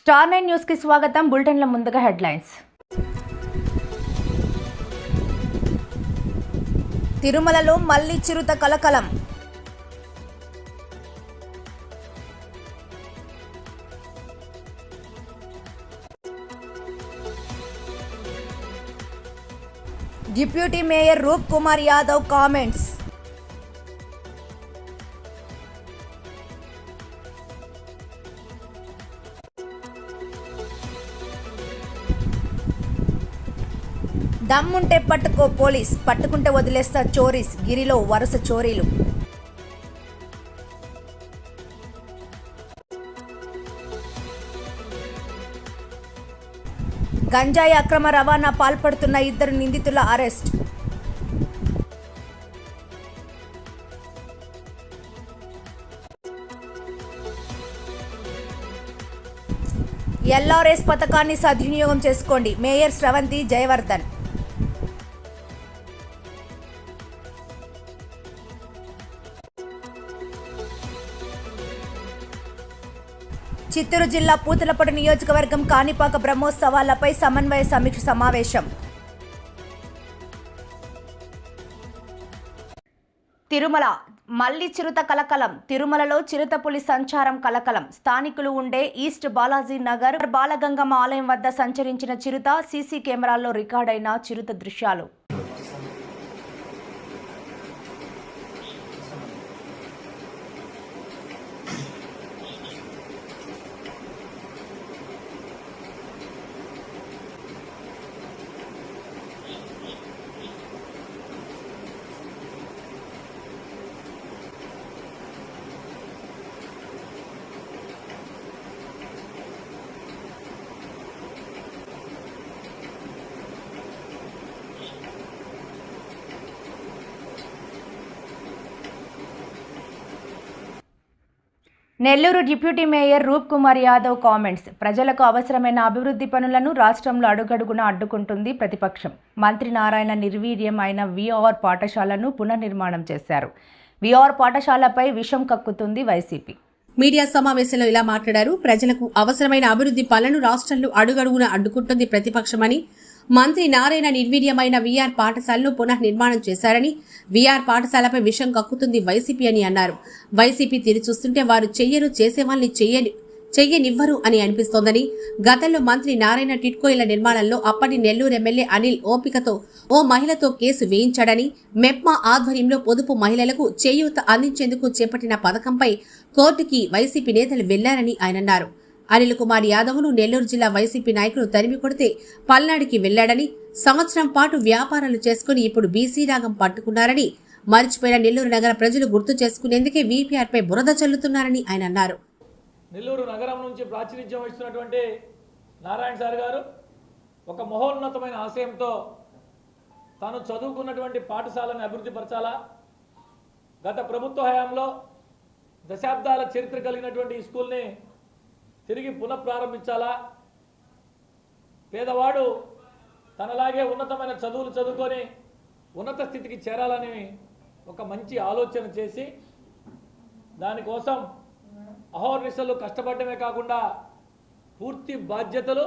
Star 9 news కి స్వాగతం. బులెటిన్ల ముందుగా హెడ్లైన్స్. తిరుమలలో మళ్లీ చిరుత కలకలం. డిప్యూటీ మేయర్ రూప్ కుమార్ యాదవ్ కామెంట్స్. దమ్ముంటే పట్టుకో పోలీస్, పట్టుకుంటే వదిలేస్తా చోరీస్. గిరిలో వరుస చోరీలు. గంజాయి అక్రమ రవాణా పాల్పడుతున్న 2 నిందితుల అరెస్ట్. ఎల్ఆర్ఎస్ పథకాన్ని సద్వినియోగం చేసుకోండి. మేయర్ శ్రవంతి జయవర్ధన్. చిత్తూరు జిల్లా పూతలపట్టు నియోజకవర్గం కాణిపాక బ్రహ్మోత్సవాలపై సమన్వయ సమీక్ష సమావేశం. తిరుమల మళ్లీ చిరుత కలకలం. తిరుమలలో చిరుతపులి సంచారం కలకలం. స్థానికులు ఉండే ఈస్ట్ బాలాజీ నగర్ బాలగంగమ్మ ఆలయం వద్ద సంచరించిన చిరుత. సీసీ కెమెరాల్లో రికార్డైన చిరుత దృశ్యాలు. నెల్లూరు డిప్యూటీ మేయర్ రూప్ కుమార్ యాదవ్ కామెంట్స్. ప్రజలకు అవసరమైన అభివృద్ధి పనులను రాష్ట్రంలో అడుగడుగునా అడ్డుకుంటుంది ప్రతిపక్షం. మంత్రి నారాయణ నిర్వీర్యం అయిన వీఆర్ పాఠశాలను పునర్నిర్మాణం చేశారు. వీఆర్ పాఠశాలపై విషం కక్కుతుంది వైసీపీ. మీడియా సమావేశంలో ఇలా మాట్లాడారు. ప్రజలకు అవసరమైన అభివృద్ధి పనులను రాష్ట్రంలో అడుగడుగునా అడ్డుకుంటుంది ప్రతిపక్షమని, మంత్రి నారాయణ నిర్వీర్యమైన వీఆర్ పాఠశాలను పునర్నిర్మాణం చేశారని, వీఆర్ పాఠశాలపై విషం కక్కుతుంది వైసీపీ అని అన్నారు. వైసీపీ తీరు చూస్తుంటే వారు చెయ్యరు, చేసేవాళ్ళని చెయ్యనివ్వరు అని అనిపిస్తోందని, గతంలో మంత్రి నారాయణ టిట్కో ఇళ్ల నిర్మాణంలో అప్పటి నెల్లూరు ఎమ్మెల్యే అనిల్ ఓపికతో ఓ మహిళతో కేసు వేయించాడని, మెప్మా ఆధ్వర్యంలో పొదుపు మహిళలకు చేయూత అందించేందుకు చేపట్టిన పథకంపై కోర్టుకి వైసీపీ నేతలు వెళ్లారని ఆయన అన్నారు. అనిల్ కుమార్ యాదవ్ను నెల్లూరు జిల్లా వైసీపీ నాయకులు తరిమి కొడితే పల్నాడుకి వెళ్లాడని, సంవత్సరం పాటు వ్యాపారాలు చేసుకుని ఇప్పుడు బీసీ రాగం పట్టుకున్నారని, మరిచిపోయిన నెల్లూరు నగర ప్రజలు గుర్తు చేసుకునేందుకే వీపీఆర్పై బురద చల్లుతున్నారని ఆయన అన్నారు. నెల్లూరు నగరం నుంచి ప్రాతినిధ్యం వహిస్తున్నటువంటి నారాయణ సార్ గారు ఒక మహోన్నతమైన ఆశయంతో తాను చదువుకున్నటువంటి పాఠశాలను అభివృద్ధి పరచాలా, గత ప్రభుత్వ హయాంలో దశాబ్దాల చరిత్ర కలిగినటువంటి ఈ స్కూల్ని తిరిగి పునఃప్రారంభించాలా, పేదవాడు తనలాగే ఉన్నతమైన చదువులు చదువుకొని ఉన్నత స్థితికి చేరాలని ఒక మంచి ఆలోచన చేసి దానికోసం అహోనిశలు కష్టపడమే కాకుండా పూర్తి బాధ్యతలు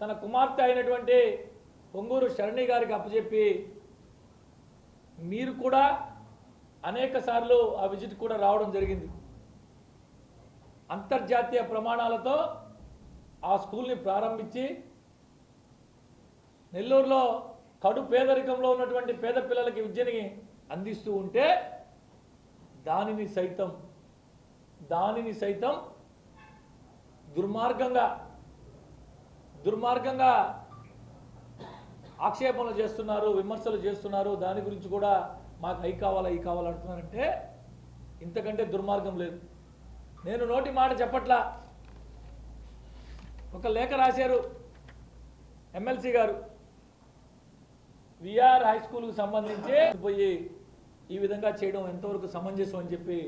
తన కుమార్తె అయినటువంటి పొంగూరు శరణి గారికి అప్పచెప్పి, మీరు కూడా అనేక సార్లు ఆ విజిట్ కూడా రావడం జరిగింది. అంతర్జాతీయ ప్రమాణాలతో ఆ స్కూల్ని ప్రారంభించి నెల్లూరులో కడు పేదరికంలో ఉన్నటువంటి పేద పిల్లలకి విద్యని అందిస్తూ ఉంటే దానిని సైతం దుర్మార్గంగా ఆక్షేపణలు చేస్తున్నారు, విమర్శలు చేస్తున్నారు. దాని గురించి కూడా మాకు ఈ కావాలంటున్నారంటే ఇంతకంటే దుర్మార్గం లేదు. నేను నోటి మాట చెప్పట్లా. ఒక లేఖ రాశారు ఎమ్మెల్సీ గారు, విఆర్ హై స్కూల్కు సంబంధించి పోయి ఈ విధంగా చేయడం ఎంతవరకు సమంజసం అని చెప్పి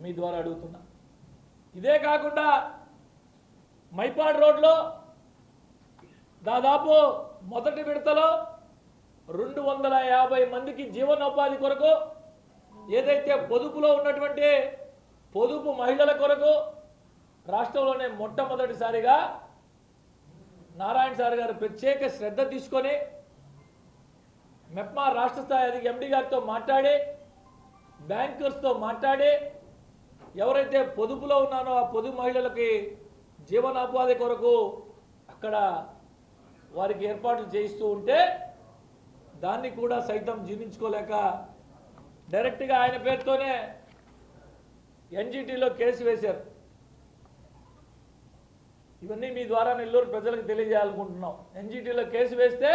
మీ ద్వారా అడుగుతున్నా. ఇదే కాకుండా మైపాడ్ రోడ్లో దాదాపు మొదటి విడతలో 250 మందికి జీవనోపాధి కొరకు ఏదైతే పొదుపులో ఉన్నటువంటి పొదుపు మహిళల కొరకు రాష్ట్రంలోనే మొట్టమొదటిసారిగా నారాయణ సార్ గారు ప్రత్యేక శ్రద్ధ తీసుకొని మెప్మా రాష్ట్ర స్థాయి ఎండి గారితో మాట్లాడి బ్యాంకర్స్తో మాట్లాడి ఎవరైతే పొదుపులో ఉన్నారో ఆ పొదుపు మహిళలకి జీవనోపాధి కొరకు అక్కడ వారికి ఏర్పాట్లు చేయిస్తూ ఉంటే దాన్ని కూడా సైతం జీర్ణించుకోలేక డైరెక్ట్గా ఆయన పేరుతోనే ఎన్జిటిలో కేసు వేశారు. ఇవన్నీ మీ ద్వారా నెల్లూరు ప్రజలకు తెలియజేయాలనుకుంటున్నాం. ఎన్జిటిలో కేసు వేస్తే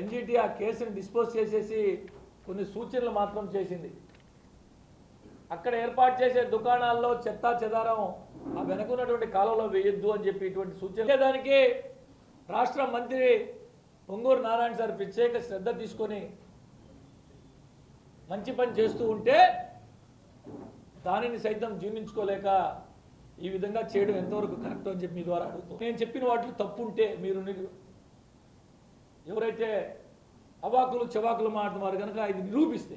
ఎన్జిటి ఆ కేసుని డిస్పోజ్ చేసేసి కొన్ని సూచనలు మాత్రం చేసింది. అక్కడ ఏర్పాటు చేసే దుకాణాల్లో చెత్తా చెదారం ఆ వెనుకున్నటువంటి కాలంలో వేయొద్దు అని చెప్పి ఇటువంటి సూచనలు దానికి రాష్ట్ర మంత్రి పొంగూరు నారాయణ సార్ ప్రత్యేక శ్రద్ధ తీసుకొని మంచి పని చేస్తూ ఉంటే దానిని సైతం జీర్ణించుకోలేక ఈ విధంగా చేయడం ఎంతవరకు కరెక్ట్ అని చెప్పి మీ ద్వారా అడుగుతాం. నేను చెప్పిన వాటిలో తప్పు ఉంటే మీరు ఎవరైతే అవాకులు చవాకులు మాట్లాడుతున్నారు కనుక ఇది నిరూపిస్తే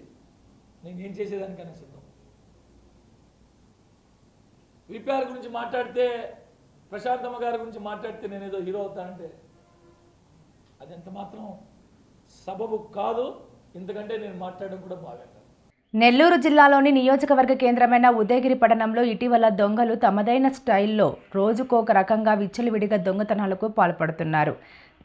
నేను ఏం చేసేదానికైనా సిద్ధం. విపిఆర్ గురించి మాట్లాడితే ప్రశాంతమ్మ గారి గురించి మాట్లాడితే నేను ఏదో హీరో అవుతానంటే అది ఎంత మాత్రం సబబు కాదు. ఇంతకంటే నేను మాట్లాడడం కూడా బాగా. నెల్లూరు జిల్లాలోని నియోజకవర్గ కేంద్రమైన ఉదయగిరి పట్టణంలో ఇటీవల దొంగలు తమదైన స్టైల్లో రోజుకోక రకంగా విచ్చలవిడిగా దొంగతనాలకు పాల్పడుతున్నారు.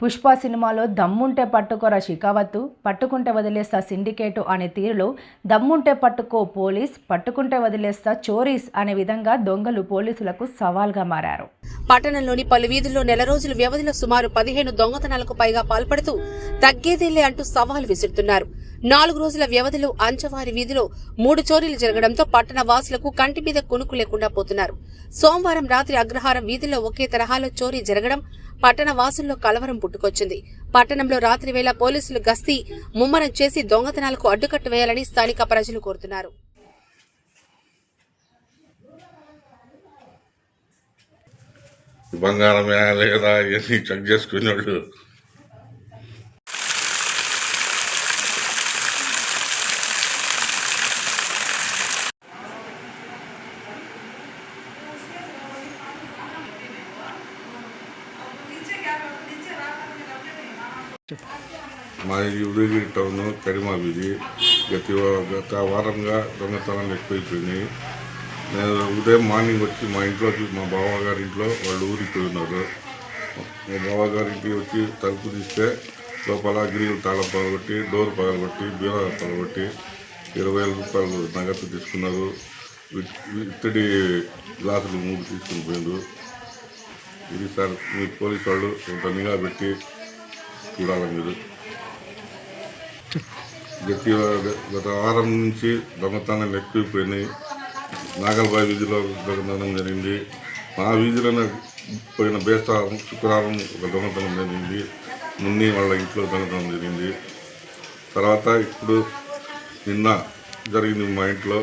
పుష్ప సినిమాలో దమ్ముంటే పట్టుకోర షికావత్తు, పట్టుకుంటే వదిలేస్తా సిండికేటు అనే తీరులో దమ్ముంటే పట్టుకో పోలీస్, పట్టుకుంటే వదిలేస్తా చోరీస్ అనే విధంగా దొంగలు పోలీసులకు సవాల్గా మారారు. పట్టణంలోని పలు వీధుల్లో నెల రోజుల వ్యవధిలో సుమారు 15 దొంగతనాలకు పైగా పాల్పడుతూ తగ్గేదేలే అంటూ సవాల్ విసురుతున్నారు. 4 రోజుల వ్యవధిలో అంచవారి వీధిలో 3 చోరీలు జరగడంతో పట్టణ వాసులకు కంటి మీద కొనుక్కు లేకుండా పోతున్నారు. సోమవారం రాత్రి అగ్రహారం వీధిలో ఒకే తరహాలో చోరీ జరగడం పట్టణ వాసుల్లో కలవరం పుట్టుకొచ్చింది. పట్టణంలో రాత్రి వేళ పోలీసులు గస్తీ ముమ్మరం చేసి దొంగతనాలకు అడ్డుకట్ట వేయాలని స్థానిక ప్రజలు కోరుతున్నారు. బంగారం లేదా ఇవన్నీ చెక్ చేసుకునేవాళ్ళు మాది ఉదయగిరి టౌన్ కరిమా వీధి. గత వారంగా దొంగతనాలు ఎక్కువైపోయినాయి. నేను ఉదయం మార్నింగ్ వచ్చి మా ఇంట్లోకి మా బావగారి ఇంట్లో వాళ్ళు ఊరికి పోయి ఉన్నారు. మా బావగారింటికి వచ్చి తలుపు తీస్తే లోపల గ్రిల్ తాళం పగలగొట్టి డోర్ పగలగొట్టి బీరా పగలగొట్టి 20,000 రూపాయలు నగదు తీసుకున్నారు. ఇత్తడి గ్లాసులు 3 తీసుకుని పోయిండు. ఇది సార్ మీ పోలీసు వాళ్ళు కొంత నిఘా పెట్టి చూడాలి. మీరు గత వారం నుంచి దొంగతనాలు ఎక్కువైపోయినాయి. నాగల్బాయి వీధిలో దొంగతనం జరిగింది. మా వీధిలోనే పోయిన బేస్తారం శుక్రవారం ఒక దొంగతనం జరిగింది. మున్ని వాళ్ళ ఇంట్లో దొంగతనం జరిగింది. తర్వాత ఇప్పుడు నిన్న జరిగింది మా ఇంట్లో,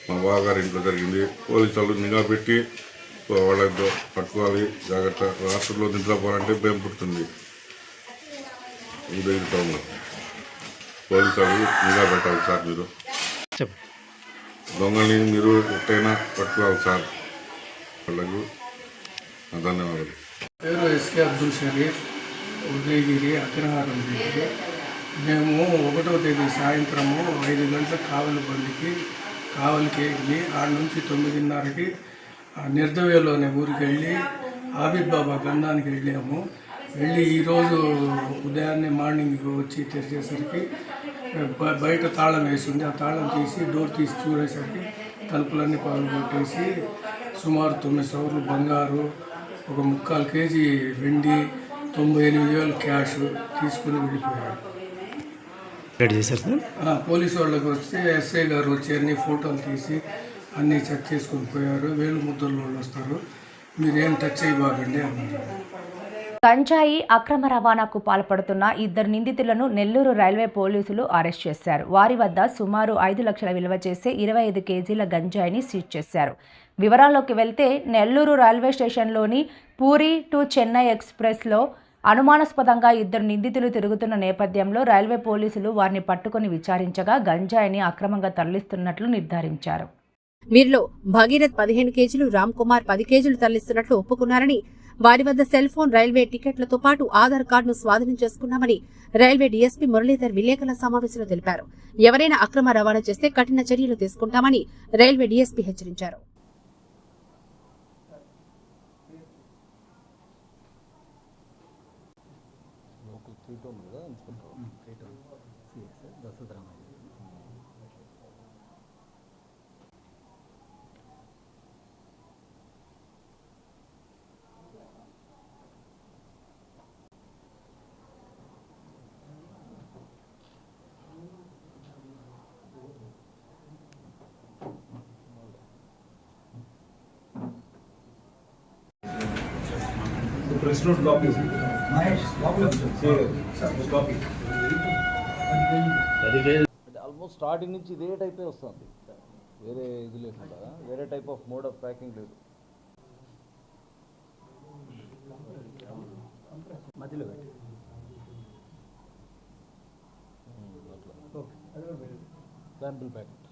మా బావగారి ఇంట్లో జరిగింది. పోలీసు వాళ్ళు నిఘా పెట్టి వాళ్ళతో పట్టుకోవాలి, జాగ్రత్త. రాత్రుల్లో నిద్రపోవాలంటే భయం పుడుతుంది. ఉదయం టౌన్లో పోలీసు వాళ్ళు నిఘా పెట్టాలి సార్. మీరు దొంగల్ని మీరు ఎట్టయినా పట్టుకోవాలి సార్. వాళ్ళకు ధన్యవాదాలు. పేరు ఎస్కే అబ్దుల్ షరీఫ్, ఉదయగిరి అగ్రహారం వీధి. మేము 1వ తేదీ సాయంత్రము 5 గంటలకు కావలికి వెళ్ళి ఆడ నుంచి 9:30కి నిర్దవేలోనే ఊరికి వెళ్ళి ఆబిద్ బాబా గంధానికి వెళ్ళాము. వెళ్ళి ఈరోజు ఉదయాన్నే మార్నింగ్ వచ్చి తెరిచేసరికి బయట తాళం వేసి ఉంది. ఆ తాళం తీసి డోర్ తీసి చూడేసరికి తలుపులన్నీ పగలగొట్టేసి సుమారు 9 సవర్లు బంగారు, ఒక 3/4 కేజీ వెండి, 98,000 క్యాష్ తీసుకుని వెళ్ళిపోయారు. పోలీసు వాళ్ళకి వస్తే ఎస్ఐ గారు వచ్చి అన్ని ఫోటోలు తీసి అన్నీ చెక్ చేసుకుని పోయారు. వేలు ముద్రలు వాళ్ళు వస్తారు, మీరేం టచ్ చేయబాగండి అన్నారు. గంజాయి అక్రమ రవాణాకు పాల్పడుతున్న 2 నిందితులను నెల్లూరు రైల్వే పోలీసులు అరెస్ట్ చేశారు. వారి వద్ద సుమారు 5 లక్షల విలువ చేసే 25 కేజీల గంజాయిని సీజ్ చేశారు. వివరాల్లోకి వెళ్తే నెల్లూరు రైల్వే స్టేషన్లోని పూరి టు చెన్నై ఎక్స్ప్రెస్లో అనుమానాస్పదంగా 2 నిందితులు తిరుగుతున్న నేపథ్యంలో రైల్వే పోలీసులు వారిని పట్టుకొని విచారించగా గంజాయిని అక్రమంగా తరలిస్తున్నట్లు నిర్ధారించారు. వీరిలో భగీరథ్ 15 కేజీలు, రామ్ కుమార్ 10 కేజీలు తరలిస్తున్నట్లు ఒప్పుకున్నారని, వారి వద్ద సెల్ ఫోన్, రైల్వే టికెట్లతో పాటు ఆధార్ కార్డును స్వాధీనం చేసుకున్నామని రైల్వే డీఎస్పీ మురళీధర్ విలేకరుల సమావేశంలో తెలిపారు. ఎవరైనా అక్రమ రవాణా చేస్తే కఠిన చర్యలు తీసుకుంటామని రైల్వే డీఎస్పీ హెచ్చరించారు. Press note copy. Copy. Almost starting నుంచి ఇదే టైపే వస్తుంది, వేరే ఇది లేకుండా, వేరే type of mode of packing లేదు. మధ్యలో శాంపిల్ ప్యాకెట్.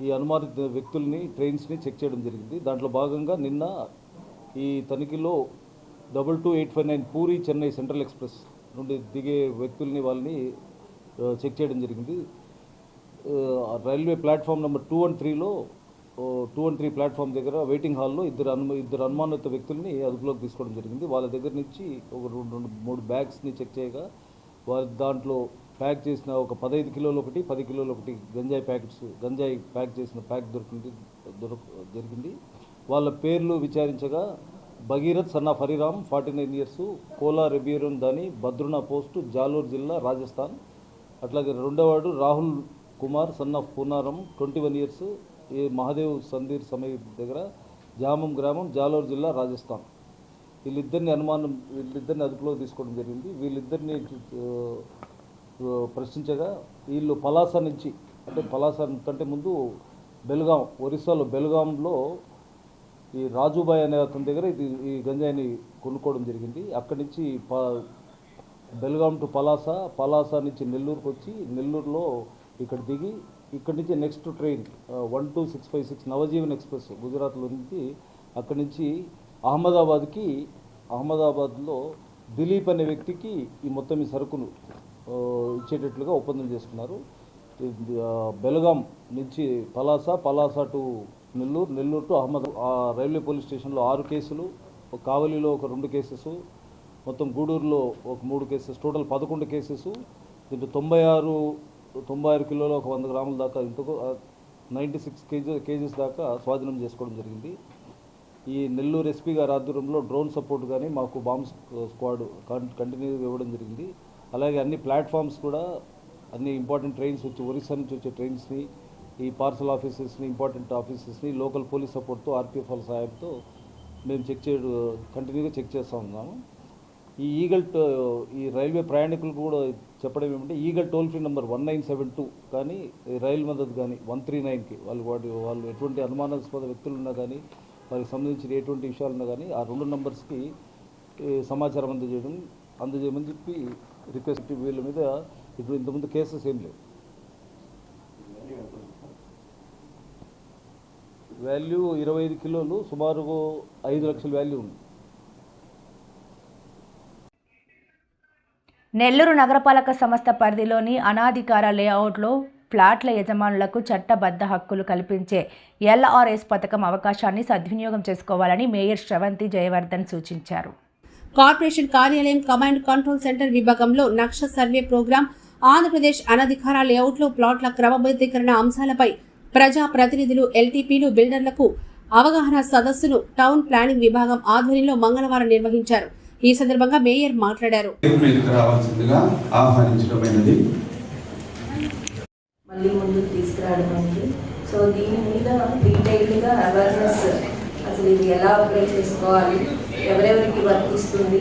ఈ అనుమానిత వ్యక్తుల్ని, ట్రైన్స్ని చెక్ చేయడం జరిగింది. దాంట్లో భాగంగా నిన్న ఈ తనిఖీలో 22859 పూరి చెన్నై సెంట్రల్ ఎక్స్ప్రెస్ నుండి దిగే వ్యక్తుల్ని వాళ్ళని చెక్ చేయడం జరిగింది. రైల్వే ప్లాట్ఫామ్ నెంబర్ 213లో 213 ప్లాట్ఫామ్ దగ్గర వెయిటింగ్ హాల్లో ఇద్దరు అనుమానిత వ్యక్తుల్ని అదుపులోకి తీసుకోవడం జరిగింది. వాళ్ళ దగ్గర నుంచి ఒక 2-3 బ్యాగ్స్ని చెక్ చేయగా వాళ్ళ దాంట్లో ప్యాక్ చేసిన ఒక 15 కిలోలు ఒకటి, 10 కిలోలు ఒకటి గంజాయి ప్యాక్ చేసిన ప్యాక్ జరిగింది. వాళ్ళ పేర్లు విచారించగా Bhagirath son of Hariram 49 years, కోలా రెబీరన్ దాని, బద్రునా పోస్టు, జాలోర్ జిల్లా, రాజస్థాన్. అట్లాగే రెండోవాడు Rahul Kumar son of Poonaram 21 years, ఈ మహాదేవ్ సందీర్ సమయ దగ్గర, జామం గ్రామం, జాలోర్ జిల్లా, రాజస్థాన్. వీళ్ళిద్దరిని అదుపులో తీసుకోవడం జరిగింది. వీళ్ళిద్దరిని ప్రశ్నించగా వీళ్ళు పలాస నుంచి, అంటే పలాస కంటే ముందు బెల్గాం, ఒరిస్సాలో బెల్గాంలో ఈ రాజుబాయ్ అనే అతని దగ్గర ఈ గంజాయిని కొనుక్కోవడం జరిగింది. అక్కడి నుంచి బెల్గాం టు పలాస నుంచి నెల్లూరుకు వచ్చి, నెల్లూరులో ఇక్కడ దిగి, ఇక్కడి నుంచి నెక్స్ట్ ట్రైన్ 12656 నవజీవన్ ఎక్స్ప్రెస్ గుజరాత్లో నుంచి అక్కడి నుంచి అహ్మదాబాద్లో దిలీప్ అనే వ్యక్తికి ఈ మొత్తం ఈ సరుకును ఇచ్చేటట్లుగా ఒప్పందం చేసుకున్నారు. బెల్గాం నుంచి Palasa to Nellore to railway police స్టేషన్లో 6 కేసులు, కావలిలో ఒక 2 కేసెస్, మొత్తం గూడూరులో ఒక 3 కేసెస్, టోటల్ 11 కేసెస్. దీంట్లో 96 కిలోలు, ఒక 100 గ్రాముల దాకా, ఇంతకు 96 కేజీస్ దాకా స్వాధీనం చేసుకోవడం జరిగింది. ఈ నెల్లూరు ఎస్పీ గారి ఆధ్వర్యంలో డ్రోన్ సపోర్ట్ కానీ మాకు బాంబ్ స్క్వాడ్ కంటిన్యూగా ఇవ్వడం జరిగింది. అలాగే అన్ని ప్లాట్ఫామ్స్ కూడా, అన్ని ఇంపార్టెంట్ ట్రైన్స్ వచ్చి, ఒరిస్సా నుంచి వచ్చే ట్రైన్స్ని, ఈ పార్సల్ ఆఫీసెస్ని, ఇంపార్టెంట్ ఆఫీసెస్ని లోకల్ పోలీస్ సపోర్ట్తో, ఆర్పీఎఫ్ వాళ్ళ సహాయంతో మేము కంటిన్యూగా చెక్ చేస్తూ ఉన్నాము. ఈ రైల్వే ప్రయాణికులకు కూడా చెప్పడం ఏమంటే, ఈగల్ టోల్ ఫ్రీ నెంబర్ 1972 కానీ, రైలు మద్దతు కానీ 139కి వాళ్ళు ఎటువంటి అనుమానాస్పద వ్యక్తులు ఉన్నా కానీ, వారికి సంబంధించిన ఎటువంటి విషయాలు ఉన్నా కానీ ఆ 2 నంబర్స్కి సమాచారం అందజేయమని చెప్పి రిక్వెస్ట్. వీళ్ళ మీద ఇప్పుడు ఇంతకుముందు కేసెస్ ఏం లేవు. వాల్యూ 25 కిలోలు, సుమారు 5 లక్షల వాల్యూ ఉంది. నెల్లూరు నగరపాలక సంస్థ పరిధిలోని అనాధికార లేఅవుట్లో ఫ్లాట్ల యజమానులకు చట్టబద్ధ హక్కులు కల్పించే ఎల్ఆర్ఎస్ పథకం అవకాశాన్ని సద్వినియోగం చేసుకోవాలని మేయర్ శ్రవంతి జయవర్ధన్ సూచించారు. కార్పొరేషన్ కార్యాలయం కమాండ్ కంట్రోల్ సెంటర్ విభాగంలో నక్ష సర్వే ప్రోగ్రాం, ఆంధ్రప్రదేశ్ అనధికార లేఅవుట్లో ప్లాట్ల క్రమబద్ధీకరణ అంశాలపై ప్రజా ప్రతినిధులు, ఎల్టీపీలు, బిల్డర్లకు అవగాహన సదస్సును టౌన్ ప్లానింగ్ విభాగం ఆధ్వర్యంలో మంగళవారం నిర్వహించారు. ఈ సందర్భంగా మేయర్ మాట్లాడారు. మళ్ళీ ముందుకు తీసుకురావడం. సో దీని మీద డీటెయిల్గా అవేర్నెస్, అసలు ఇది ఎలా అప్లై చేసుకోవాలి, ఎవరెవరికి వర్తిస్తుంది,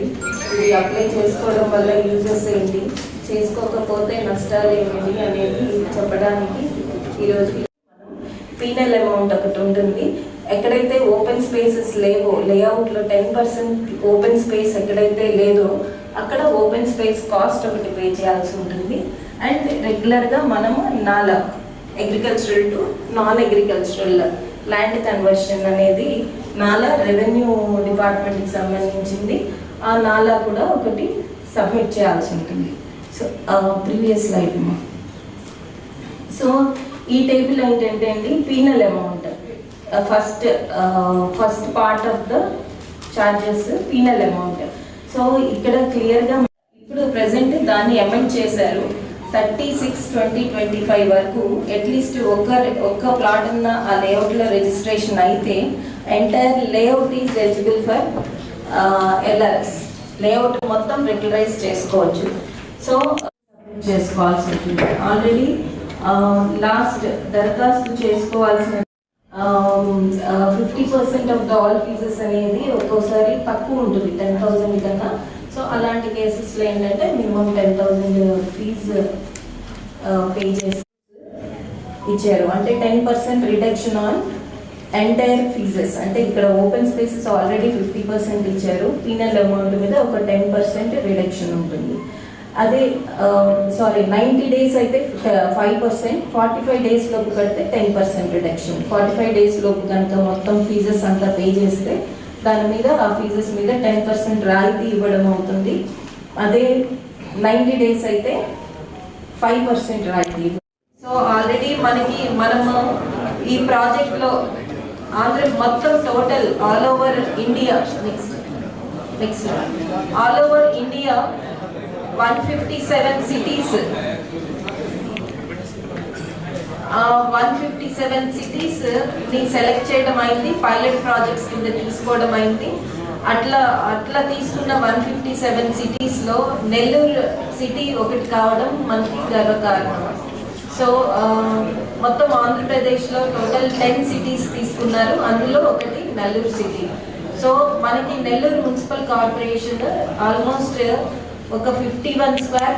ఇది అప్లై చేసుకోవడం వల్ల యూజెస్ ఏంటి, చేసుకోకపోతే నష్టాలు ఏమిటి అనేది చెప్పడానికి ఈరోజు పీనల్ అమౌంట్ ఒకటి ఉంటుంది. ఎక్కడైతే ఓపెన్ స్పేసెస్ లేవో, లేఅవుట్లో 10% ఓపెన్ స్పేస్ ఎక్కడైతే లేదో అక్కడ ఓపెన్ స్పేస్ కాస్ట్ ఒకటి పే చేయాల్సి ఉంటుంది. అండ్ రెగ్యులర్గా మనము నాలా agricultural to non agricultural land conversion అనేది నాలా రెవెన్యూ డిపార్ట్మెంట్కి సంబంధించింది. ఆ నాలా కూడా ఒకటి సబ్మిట్ చేయాల్సి ఉంటుంది. So previous slide. సో ఈ టేబుల్ ఏంటంటే అండి penal amount first part of the charges penal amount. So ఇక్కడ క్లియర్గా ఇప్పుడు ప్రెసెంట్ దాన్ని అమెండ్ చేశారు. 36/2025 వరకు అట్లీస్ట్ ఒక్క ప్లాట్ ఉన్న ఆ లేఅవుట్లో రిజిస్ట్రేషన్ అయితే entire layout is eligible for LRS. Layout మొత్తం రెగ్యులరైజ్ చేసుకోవచ్చు. సో చేసుకోవాల్సి ఉంటుంది. ఆల్రెడీ లాస్ట్ దరఖాస్తు చేసుకోవాల్సిన 50% ఆఫ్ ద ఆల్ ఫీజెస్ అనేది ఒక్కోసారి తక్కువ ఉంటుంది 10,000 కన్నా. సో అలాంటి కేసెస్లో ఏంటంటే మినిమం 10,000 ఫీజు పే చేసి ఇచ్చారు. అంటే 10% రిడక్షన్ ఆన్ ఎంటైర్ ఫీజెస్. అంటే ఇక్కడ ఓపెన్ స్పేసెస్ ఆల్రెడీ 50% ఇచ్చారు. పీనల్ అమౌంట్ మీద ఒక 10% రిడక్షన్ ఉంటుంది. అదే 90 days అయితే 5%, 45 days లోపు కడితే 10% రిడక్షన్. 45 days లోపు కనుక మొత్తం ఫీజెస్ అంతా పే చేస్తే దాని మీద ఆ ఫీజెస్ మీద 10% రాయితీ ఇవ్వడం అవుతుంది. అదే 90 days అయితే 5% రాయితీ. సో ఆల్రెడీ మనము ఈ ప్రాజెక్ట్లో మొత్తం total all over India all over India 157 cities 157 cities ని సెలెక్ట్ చేయడం అయింది. పైలట్ ప్రాజెక్ట్స్ కింద తీసుకోవడం అయింది. అట్లా తీసుకున్న 157 సిటీస్లో నెల్లూరు సిటీ ఒకటి కావడం మనకి గర్వకారణం. సో మొత్తం ఆంధ్రప్రదేశ్లో టోటల్ 10 సిటీస్ తీసుకున్నారు. అందులో ఒకటి నెల్లూరు సిటీ. సో మనకి నెల్లూరు మున్సిపల్ కార్పొరేషన్ ఆల్మోస్ట్ ఒక 51 స్క్వేర్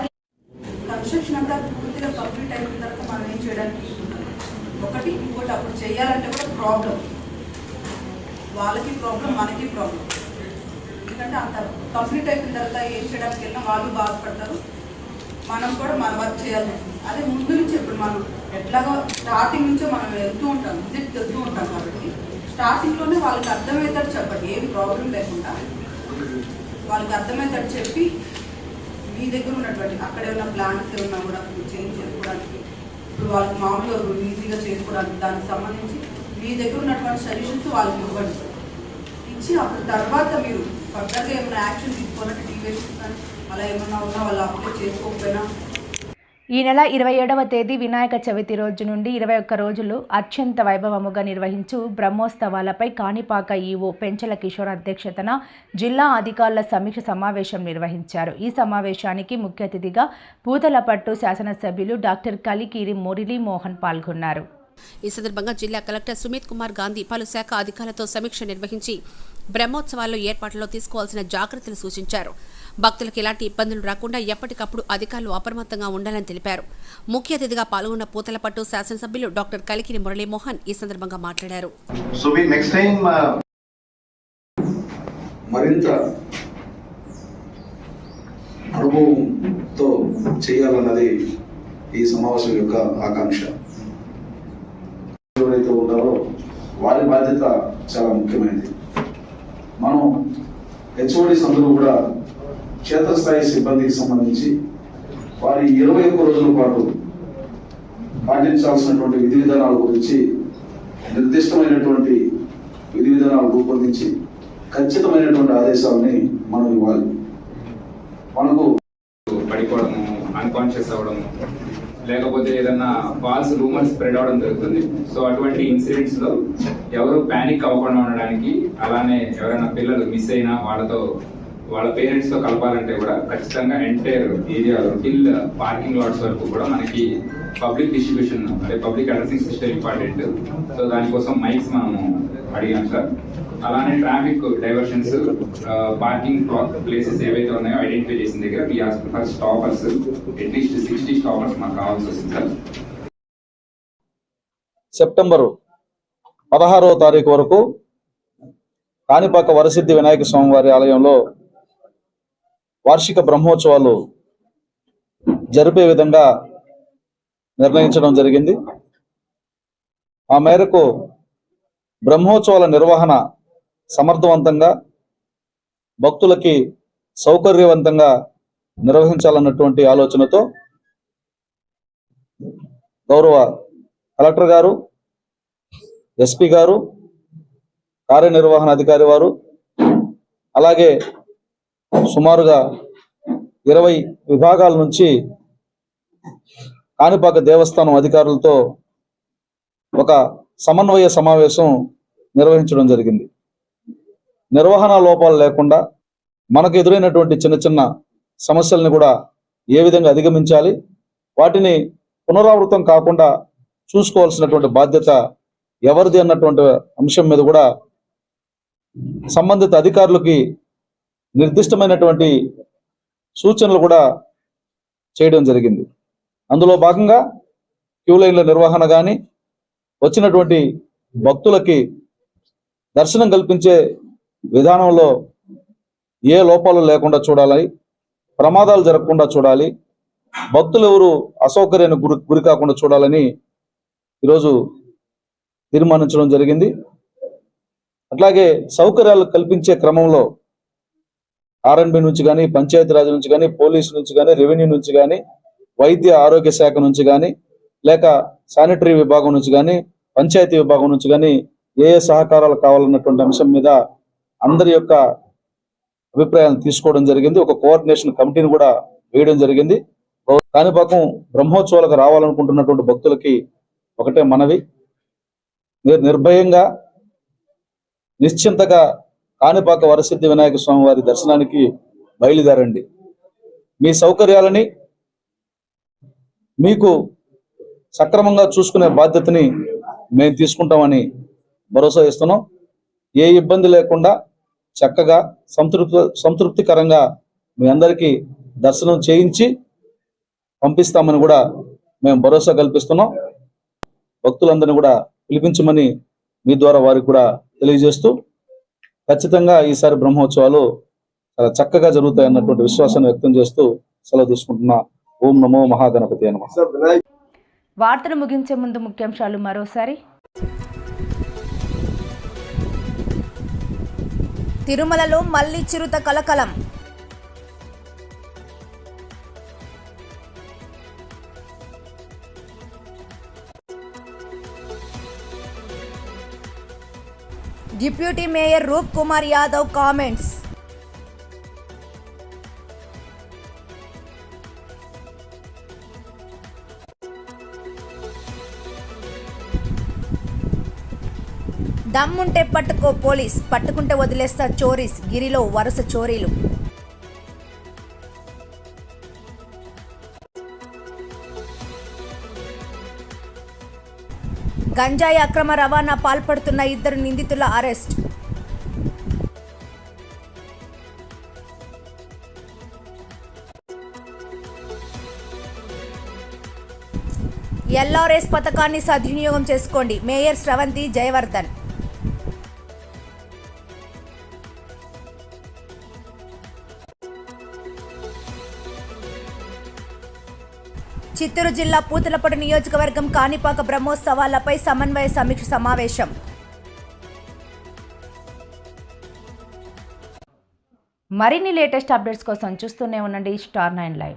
కన్స్ట్రక్షన్ అంతా పూర్తిగా కంప్లీట్ అయిన తర్వాత మనం ఏం చేయడానికి ఇంకోటి అప్పుడు చేయాలంటే కూడా ప్రాబ్లం, వాళ్ళకి ప్రాబ్లం, మనకి ప్రాబ్లం. ఎందుకంటే అంత కంప్లీట్ అయిపోయిన తర్వాత ఏం చేయడానికి వెళ్ళినా వాళ్ళు బాధపడతారు, మనం కూడా మన వర్క్ చేయాలి. అదే ముందు నుంచి ఇప్పుడు మనం ఎట్లాగో స్టార్టింగ్ నుంచో మనం వెళ్తూ ఉంటాం, విజిట్ వెళ్తూ ఉంటాం కాబట్టి స్టార్టింగ్లోనే వాళ్ళకి అర్థమయ్యేటట్టు చెప్పండి. ఏం ప్రాబ్లం లేకుండా వాళ్ళకి అర్థమయ్యేటట్టు చెప్పి మీ దగ్గర ఉన్నటువంటి అక్కడ ఏమైనా ప్లాన్స్ ఏమన్నా కూడా చేంజ్ చేసుకోవడానికి, ఇప్పుడు వాళ్ళకి మామూలుగా ఈజీగా చేసుకోవడానికి దానికి సంబంధించి మీ దగ్గర ఉన్నటువంటి సజెషన్స్ వాళ్ళకి ఇవ్వండి. ఇచ్చి అప్పుడు తర్వాత మీరు ఫర్దర్గా ఏమైనా యాక్షన్ తీసుకోవాలంటే డీవేషన్ కానీ అలా ఏమన్నా ఉన్నా వాళ్ళు అప్లై చేసుకోకపోయినా. ఈ నెల 27వ తేదీ వినాయక చవితి రోజు నుండి 21 రోజులు అత్యంత వైభవముగా నిర్వహించు బ్రహ్మోత్సవాలపై కాణిపాక ఈవో పెంచల కిషోర్ అధ్యక్షతన జిల్లా అధికారుల సమీక్ష సమావేశం నిర్వహించారు. ఈ సమావేశానికి ముఖ్య అతిథిగా పూతలపట్టు శాసనసభ్యులు డాక్టర్ కలికిరి మురళీ మోహన్ పాల్గొన్నారు. ఈ సందర్భంగా జిల్లా కలెక్టర్ సుమిత్ కుమార్ గాంధీ పలు శాఖ అధికారులతో సమీక్ష నిర్వహించి బ్రహ్మోత్సవాల్లో ఏర్పాట్లలో తీసుకోవాల్సిన జాగ్రత్తలు సూచించారు. భక్తులకు ఎలాంటి ఇబ్బందులు రాకుండా ఎప్పటికప్పుడు అధికారులు అప్రమత్తంగా ఉండాలని తెలిపారు. ముఖ్య అతిథిగా పాల్గొన్న పూతలపట్టు శాసనసభ్యులు డాక్టర్ కలికిరి మురళీమోహన్ ఈ సందర్భంగా మాట్లాడారు. మరింత అనుభవంతో చేయాలన్నది ఈ సమావేశం యొక్క ఆకాంక్ష. ఎవరైతే ఉంటారో వారి బాధ్యత చాలా ముఖ్యమైనది. మనం హెచ్ఓడిస్ అందరూ కూడా క్షేత్రస్థాయి సిబ్బందికి సంబంధించి వారి 21 రోజుల పాటు పాటించాల్సినటువంటి విధి విధానాల గురించి నిర్దిష్టమైనటువంటి విధి విధానాలు రూపొందించి ఖచ్చితమైనటువంటి ఆదేశాలని మనం ఇవ్వాలి. మనకు పడిపోవడము, అన్కాన్షియస్ అవ్వడము, లేకపోతే ఏదన్నా ఫాల్స్ రూమర్స్ స్ప్రెడ్ అవడం జరుగుతుంది. సో అటువంటి ఇన్సిడెంట్స్ లో ఎవరు ప్యానిక్ అవ్వకుండా ఉండడానికి, అలానే ఎవరైనా పిల్లలు మిస్ అయినా వాళ్ళ పేరెంట్స్ తో కలపాలంటే కూడా ఖచ్చితంగా entire area till parking LADS వరకు కూడా మనకి పబ్లిక్ డిస్ట్రిబ్యూషన్ అంటే public addressing system important. So దానికోసం మైక్స్ మనము అడిగాం సార్. అలానే ట్రాఫిక్ డైవర్షన్స్, పార్కింగ్ ప్లేసెస్ ఏవైతే ఉన్నాయో ఐడెంటిఫై చేసిన దగ్గర we ask for stoppers, at least 60 stoppers మాకు కావాల్సి వస్తుంది సార్. సెప్టెంబర్ 16వ తారీఖు వరకు కాణిపాక వరసిద్ధి వినాయక స్వామి వారి ఆలయంలో వార్షిక బ్రహ్మోత్సవాలు జరిపే విధంగా నిర్ణయించడం జరిగింది. ఆ మేరకు బ్రహ్మోత్సవాల నిర్వహణ సమర్థవంతంగా భక్తులకి సౌకర్యవంతంగా నిర్వహించాలన్నటువంటి ఆలోచనతో గౌరవ కలెక్టర్ గారు, ఎస్పీ గారు, కార్యనిర్వహణ అధికారి వారు, అలాగే సుమారుగా 20 విభాగాల నుంచి కాణిపాక దేవస్థానం అధికారులతో ఒక సమన్వయ సమావేశం నిర్వహించడం జరిగింది. నిర్వహణ లోపాలు లేకుండా మనకు ఎదురైనటువంటి చిన్న చిన్న సమస్యల్ని కూడా ఏ విధంగా అధిగమించాలి, వాటిని పునరావృతం కాకుండా చూసుకోవాల్సినటువంటి బాధ్యత ఎవరిది అన్నటువంటి అంశం మీద కూడా సంబంధిత అధికారులకి నిర్దిష్టమైనటువంటి సూచనలు కూడా చేయడం జరిగింది. అందులో భాగంగా క్యూ లైన్ల నిర్వహణ కానీ, వచ్చినటువంటి భక్తులకి దర్శనం కల్పించే విధానంలో ఏ లోపాలు లేకుండా చూడాలి, ప్రమాదాలు జరగకుండా చూడాలి, భక్తులు ఎవరు అసౌకర్యానికి గురి కాకుండా చూడాలని ఈరోజు తీర్మానించడం జరిగింది. అట్లాగే సౌకర్యాలు కల్పించే క్రమంలో ఆర్ఎన్బి నుంచి కానీ, పంచాయతీరాజ్ నుంచి కానీ, పోలీసు నుంచి కానీ, రెవెన్యూ నుంచి కానీ, వైద్య ఆరోగ్య శాఖ నుంచి కానీ, లేక శానిటరీ విభాగం నుంచి కానీ, పంచాయతీ విభాగం నుంచి కానీ ఏ సహకారాలు కావాలన్నటువంటి అంశం మీద అందరి యొక్క అభిప్రాయాలను తీసుకోవడం జరిగింది. ఒక కోఆర్డినేషన్ కమిటీని కూడా వేయడం జరిగింది. కాణిపాకం బ్రహ్మోత్సవాలకు రావాలనుకుంటున్నటువంటి భక్తులకి ఒకటే మనవి, మీరు నిర్భయంగా నిశ్చింతగా కాణిపాక వరసిద్ధి వినాయక స్వామి వారి దర్శనానికి బయలుదేరండి. మీ సౌకర్యాలని మీకు సక్రమంగా చూసుకునే బాధ్యతని మేము తీసుకుంటామని భరోసా ఇస్తున్నాం. ఏ ఇబ్బంది లేకుండా చక్కగా సంతృప్తికరంగా మీ అందరికీ దర్శనం చేయించి పంపిస్తామని కూడా మేము భరోసా కల్పిస్తున్నాం. భక్తులందరినీ కూడా పిలిపించమని మీ ద్వారా వారికి కూడా తెలియజేస్తూ, ఖచ్చితంగా ఈసారి బ్రహ్మోత్సవాలు చాలా చక్కగా జరుగుతాయన్నటువంటి విశ్వాసాన్ని వ్యక్తం చేస్తూ సెలవు తీసుకుంటున్నా. ఓం నమో మహాగణపతి నమః. వార్తలు ముగించే ముందు ముఖ్యాంశాలు మరోసారి. తిరుమలలో మళ్లీ చిరుత కలకలం. డిప్యూటీ మేయర్ రూప్ కుమార్ యాదవ్ కామెంట్స్. దమ్ముంటే పట్టుకో పోలీస్, పట్టుకుంటే వదిలేస్తా చోరీస్. గిరిలో వరుస చోరీలు. గంజాయి అక్రమ రవాణా పాల్పడుతున్న 2 నిందితుల అరెస్ట్. ఎల్ఆర్ఎస్ పథకాన్ని సద్వినియోగం చేసుకోండి, మేయర్ శ్రవంతి జయవర్ధన్. చిత్తూరు జిల్లా పూతలపట్టు నియోజకవర్గం కాణిపాక బ్రహ్మోత్సవాలపై సమన్వయ సమీక్ష సమావేశం. మరిన్ని లేటెస్ట్ అప్డేట్స్ కోసం చూస్తూనే ఉండండి స్టార్ 9 లైవ్.